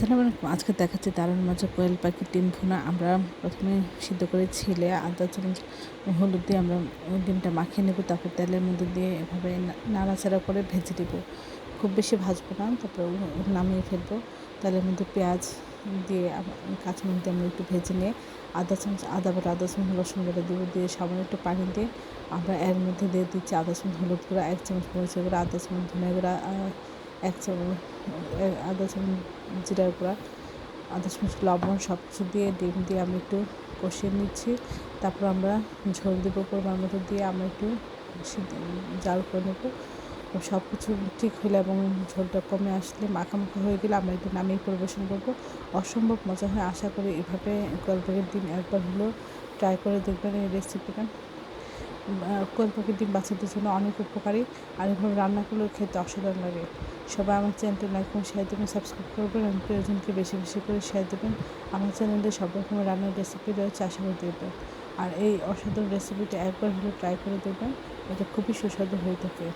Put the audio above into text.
আসসালামু আলাইকুম। আজকে দেখাচ্ছি দারুণ মজার কোয়েল পাখির ডিম ভুনা। আমরা প্রথমে সিদ্ধ করে ছিলে আদা চামচ হলুদ দিয়ে আমরা ডিমটা মাখিয়ে নেব। তারপর তেলের মধ্যে দিয়ে এভাবে নাড়াচাড়া করে ভেজে দেবো। খুব বেশি ভাজবো না, তারপর নামিয়ে ফেলবো। তেলের মধ্যে পেঁয়াজ দিয়ে কাঁচামরিচ দিয়ে আমরা একটু ভেজে নিয়ে আদা চামচ আদা বাটা, আদা চামচ রসুন বাটা দেবো। দিয়ে সামান্য একটু পানি দিয়ে আমরা এর মধ্যে দিয়ে দিচ্ছি আদা চামচ হলুদ গুঁড়া, 1 চামচ মরিচের গুঁড়া, আধা চামচ ধনিয়া গুঁড়া, 1 চামচ আধা চামচ জিরার গুঁড়া, আধা চামচ লবণ, সব কিছু দিয়ে ডিম দিয়ে আমি একটু কষিয়ে নিচ্ছি। তারপর আমরা ঝোল দেবো পরিমাণ মতো, দিয়ে আমরা একটু জাল করে নেবো। সব কিছু ঠিক হলে এবং ঝোলটা কমে আসলে মাখামাখা হয়ে গেলে আমরা একটু নামিয়ে পরিবেশন করবো। অসম্ভব মজা হয়। আশা করি এভাবে কোয়েল পাখির ডিম একবার হলেও ট্রাই করে দেখবেন এই রেসিপিটা। কোয়েল পাখির ডিম বাচ্চাদের জন্য অনেক উপকারী, আর এভাবে রান্না করলেও খেতে অসাধারণ লাগে। সবাই আমার চ্যানেলটি লাইক এবং শেয়ার দেবেন, সাবস্ক্রাইব করবেন এবং প্রিয়জনকে বেশি বেশি করে শেয়ার দেবেন। আমার চ্যানেলে সব রকমের রান্নার রেসিপি রয়েছে, আশা করে দেবেন। আর এই অসাধারণ রেসিপিটা একবার হলেও ট্রাই করে দেবেন, এটা খুবই সুস্বাদু হয়ে থাকে।